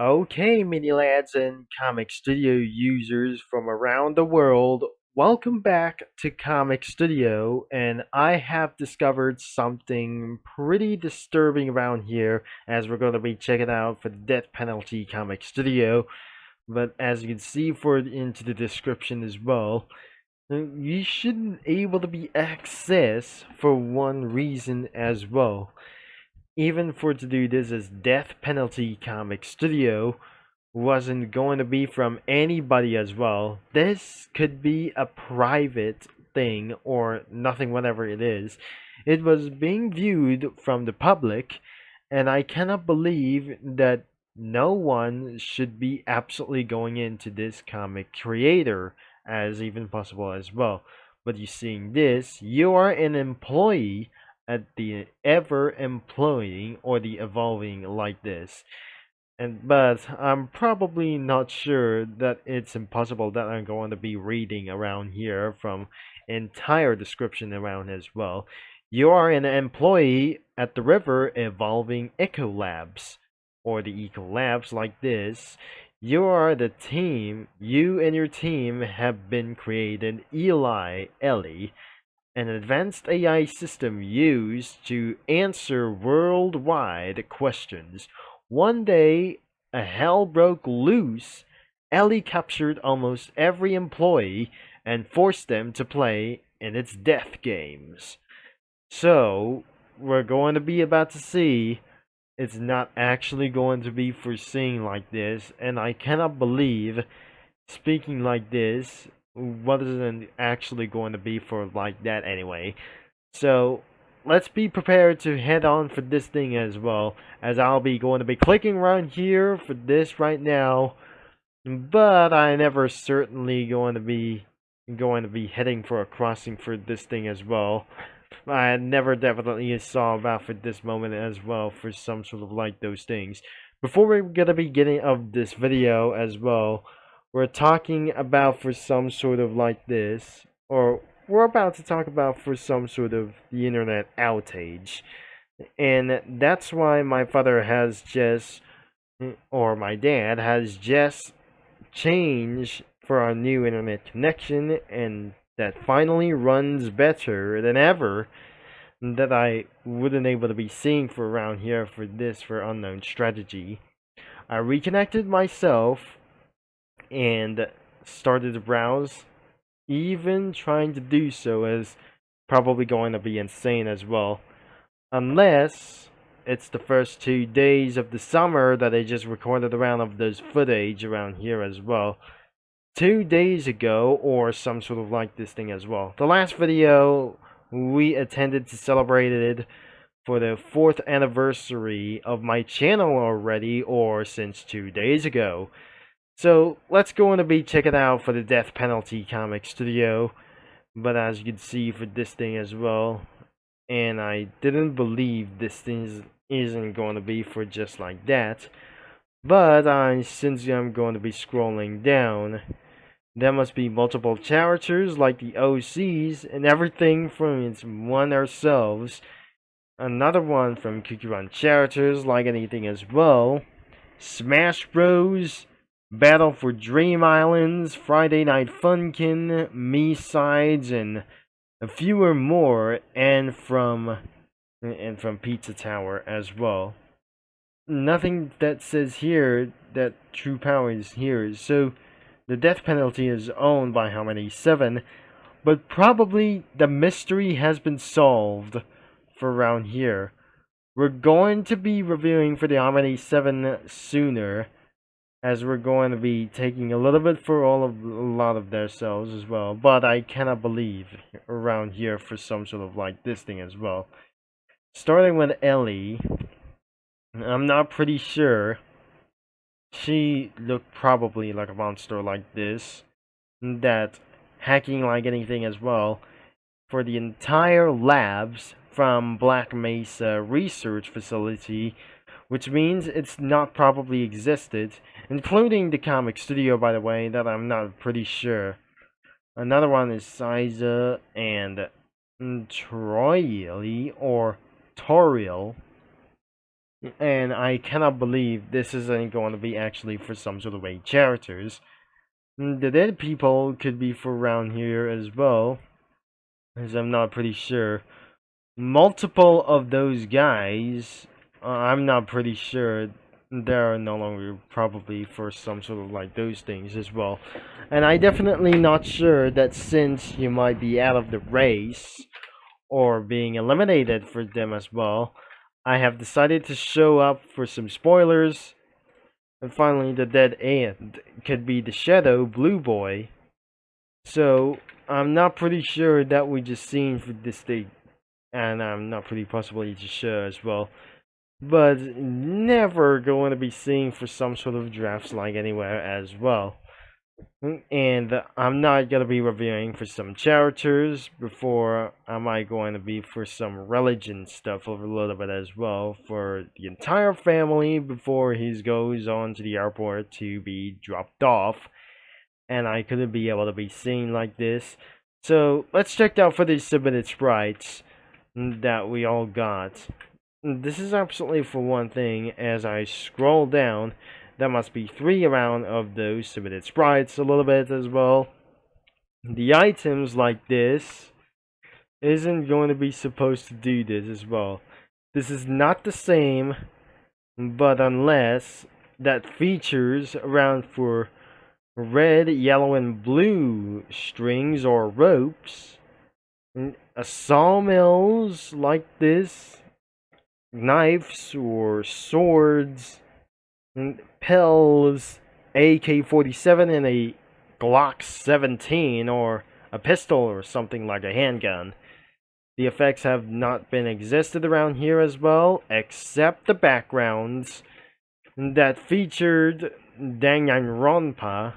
Okay, mini lads and comic studio users from around the world, welcome back to Comic Studio. And I have discovered something pretty disturbing around here as we're going to be checking out for the Death Penalty Comic Studio. But as you can see into the description as well, you shouldn't able to be accessed for one reason as well. Even for to do this as Death Penalty Comic Studio wasn't going to be from anybody as well. This could be a private thing or nothing, whatever it is. It was being viewed from the public, and I cannot believe that no one should be absolutely going into this comic creator as even possible as well. But you seeing this, you are an employee at the ever employing or the evolving like this. But I'm probably not sure that it's impossible that I'm going to be reading around here from entire description around as well. You are an employee at the River Evolving Eco Labs, or the Eco Labs like this. You are the team. You and your team have been created Ellie, an advanced AI system used to answer worldwide questions. One day, a hell broke loose. Ellie captured almost every employee and forced them to play in its death games. So, we're going to be about to see it's not actually going to be foreseen like this, and I cannot believe speaking like this wasn't actually going to be for like that anyway. So let's be prepared to head on for this thing as well, as I'll be going to be clicking around here for this right now, but I never certainly going to be heading for a crossing for this thing as well. I never definitely saw about for this moment as well for some sort of like those things. Before we're gonna be getting of this video as well, we're talking about for some sort of like this, or we're about to talk about for some sort of the internet outage. And that's why my father has just, or my dad has just changed for our new internet connection, and that finally runs better than ever that I wouldn't able to be seeing for around here for this for unknown strategy. I reconnected myself and started to browse. Even trying to do so is probably going to be insane as well. Unless it's the first 2 days of the summer that I just recorded around of those footage around here as well. 2 days ago, or some sort of like this thing as well. The last video we attended to celebrate it for the 4th anniversary of my channel already, or since 2 days ago. So let's go and be checking out for the Death Penalty Comic Studio. But as you can see for this thing as well, and I didn't believe this thing isn't going to be for just like that. But since I'm going to be scrolling down, there must be multiple characters like the OCs and everything from its one ourselves. Another one from Cookie Run characters like anything as well. Smash Bros, Battle for Dream Islands, Friday Night Funkin', Me Sides, and a few more, and from Pizza Tower as well. Nothing that says here that True Power is here, so the death penalty is owned by how many? 7, but probably the mystery has been solved for around here. We're going to be reviewing for the Harmony 7 sooner, as we're going to be taking a little bit for a lot of their cells as well. But I cannot believe around here for some sort of like this thing as well. Starting with Ellie, I'm not pretty sure. She looked probably like a monster like this, that hacking like anything as well for the entire labs from Black Mesa Research Facility, which means it's not probably existed, including the comic studio, by the way, that I'm not pretty sure. Another one is Siza and Troyli, or Toriel. And I cannot believe this isn't going to be actually for some sort of a characters. The dead people could be for around here as well, as I'm not pretty sure. Multiple of those guys, I'm not pretty sure they're no longer probably for some sort of like those things as well. And I definitely not sure that since you might be out of the race or being eliminated for them as well, I have decided to show up for some spoilers. And finally, the dead end could be the Shadow Blue Boy. So I'm not pretty sure that we just seen for this thing, and I'm not pretty possibly just sure as well. But never going to be seeing for some sort of drafts like anywhere as well. And I'm not going to be reviewing for some characters before am I going to be for some religion stuff a little bit as well for the entire family before he goes on to the airport to be dropped off. And I couldn't be able to be seen like this. So let's check out for these submitted sprites that we all got. This is absolutely for one thing. As I scroll down, there must be 3 around of those submitted sprites a little bit as well. The items like this isn't going to be supposed to do this as well. This is not the same, but unless that features around for red, yellow, and blue strings or ropes, sawmills like this, knives or swords, pills, AK-47, and a Glock 17 or a pistol or something like a handgun. The effects have not been existed around here as well, except the backgrounds that featured Danganronpa,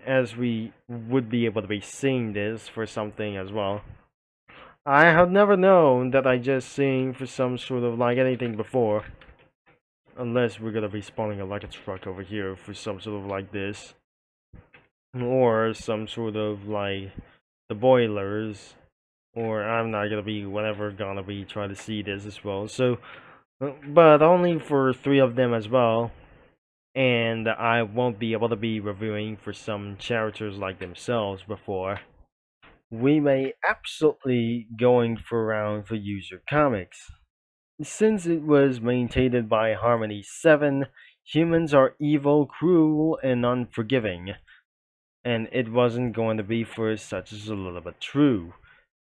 as we would be able to be seeing this for something as well. I have never known that I just seen for some sort of like anything before. Unless we're gonna be spawning a like truck over here for some sort of like this. Or some sort of like the boilers. Or I'm not gonna be whenever gonna be trying to see this as well. So but only for 3 of them as well. And I won't be able to be reviewing for some characters like themselves before. We may absolutely going for around for user comics. Since it was maintained by Harmony 7, humans are evil, cruel, and unforgiving. And it wasn't going to be for such as a little bit true.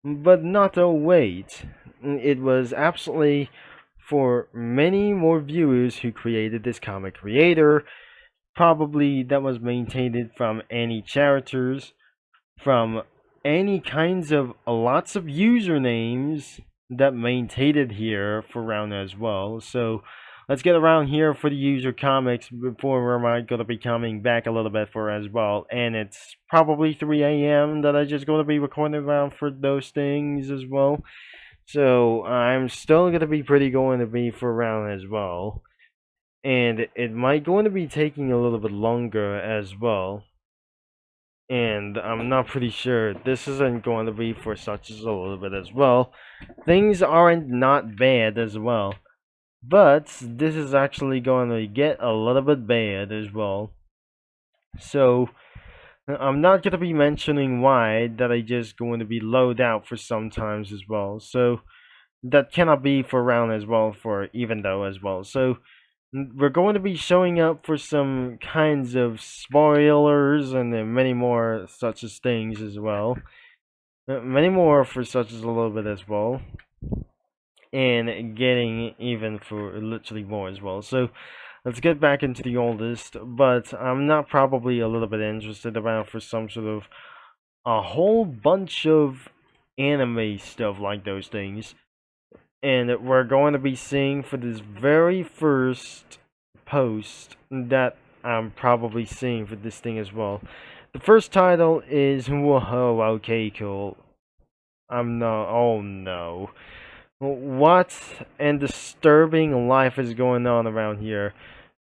But not oh wait. It was absolutely for many more viewers who created this comic creator. Probably that was maintained from any characters, from any kinds of lots of usernames that maintained it here for round as well. So let's get around here for the user comics before we're going to be coming back a little bit for as well. And it's probably 3 a.m. that I just going to be recording around for those things as well. So I'm still going to be pretty going to be for around as well. And it might going to be taking a little bit longer as well. And I'm not pretty sure this isn't going to be for such as a little bit as well. Things aren't not bad as well, but this is actually going to get a little bit bad as well. So I'm not going to be mentioning why that I just going to be low out for sometimes as well. So that cannot be for round as well for even though as well. So we're going to be showing up for some kinds of spoilers and many more such as things as well. Many more for such as a little bit as well. And getting even for literally more as well. So let's get back into the oldest. But I'm not probably a little bit interested about for some sort of a whole bunch of anime stuff like those things. And we're going to be seeing for this very first post that I'm probably seeing for this thing as well. The first title is whoa, okay, cool. Oh no. What and disturbing life is going on around here?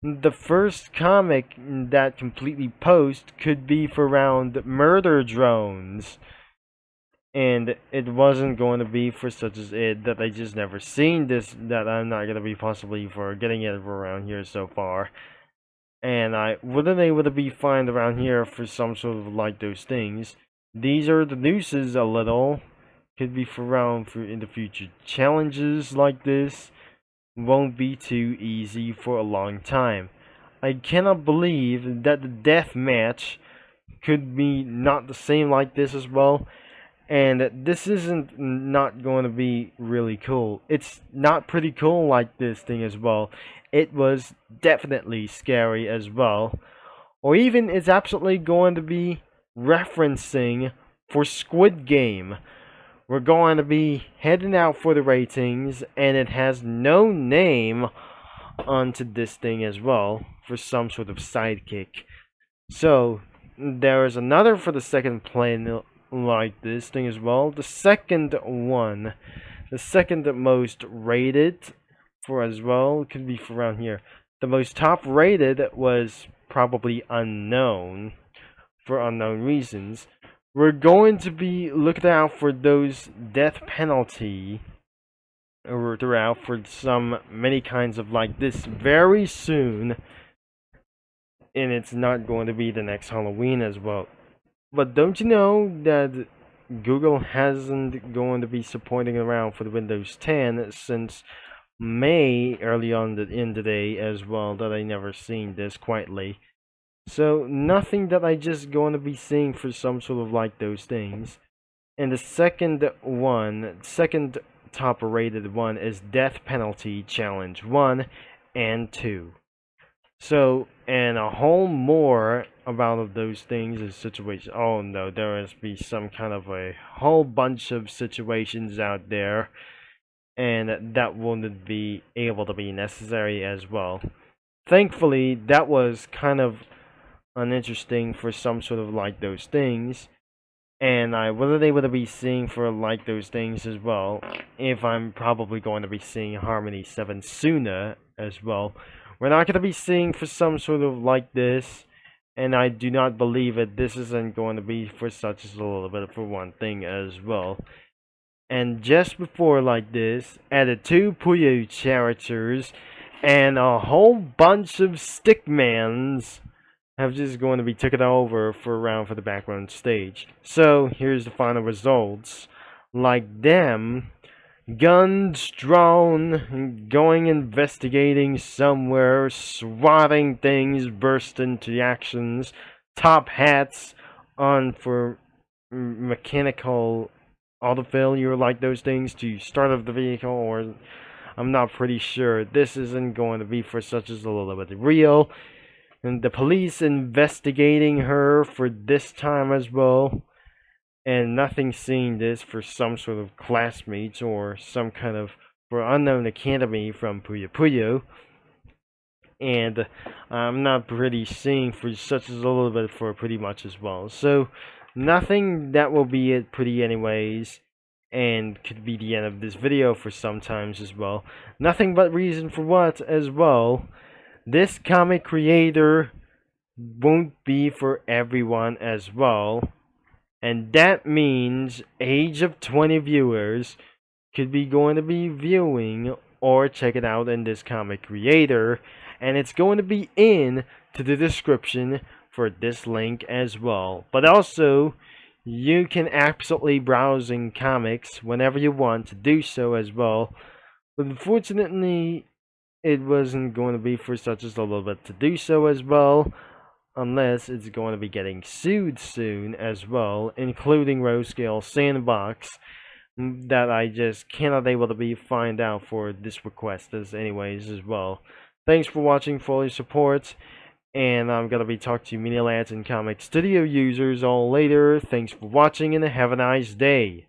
The first comic that completely post could be for around murder drones. and it wasn't going to be for such as it that I just never seen this, that I'm not going to be possibly for getting it around here so far. And I wasn't able to be find around here for some sort of like those things. These are the nooses a little. Could be for around for in the future. Challenges like this won't be too easy for a long time. I cannot believe that the death match could be not the same like this as well. And this isn't not going to be really cool. It's not pretty cool like this thing as well. It was definitely scary as well. Or even it's absolutely going to be referencing for Squid Game. We're going to be heading out for the ratings, and it has no name onto this thing as well for some sort of sidekick. So there is another for the second plane like this thing as well. The second one, the second most rated for as well, could be for around here. The most top rated was probably unknown for unknown reasons. We're going to be looking out for those death penalty throughout for some many kinds of like this very soon, and it's not going to be the next Halloween as well. But don't you know that Google hasn't going to be supporting around for the Windows 10 since May early on in the day as well, that I never seen this quietly. So nothing that I just going to be seeing for some sort of like those things. And the second top rated one is Death Penalty Challenge 1 and 2. So, and a whole more about of those things and situations. Oh no, there must be some kind of a whole bunch of situations out there, and that wouldn't be able to be necessary as well. Thankfully, that was kind of uninteresting for some sort of like those things, and I wasn't able to be seeing for like those things as well. If I'm probably going to be seeing Harmony 7 sooner as well. We're not going to be seeing for some sort of like this, and I do not believe it. This isn't going to be for such as a little bit for one thing as well. And just before like this, added 2 Puyo characters and a whole bunch of stickmans have just going to be taken over for around for the background stage. So here's the final results. Like them, guns drawn, going investigating somewhere, swatting things, burst into actions, top hats on for mechanical auto failure like those things to start up the vehicle, or I'm not pretty sure. This isn't going to be for such as a little bit real. And the police investigating her for this time as well. And nothing seeing this for some sort of classmates or some kind of for unknown academy from Puyo Puyo. And I'm not pretty seeing for such as a little bit for pretty much as well. So nothing, that will be it pretty anyways. And could be the end of this video for sometimes as well. Nothing but reason for what as well. This comic creator won't be for everyone as well. And that means age of 20 viewers could be going to be viewing or check it out in this comic creator. And it's going to be in to the description for this link as well. But also, you can absolutely browse in comics whenever you want to do so as well. But unfortunately, it wasn't going to be for such as a little bit to do so as well, unless it's going to be getting sued soon as well, including Roscale Sandbox, that I just cannot able to be find out for this request as anyways as well. Thanks for watching, for all your support, and I'm going to be talking to you Media Lads and Comic Studio users all later. Thanks for watching and have a nice day.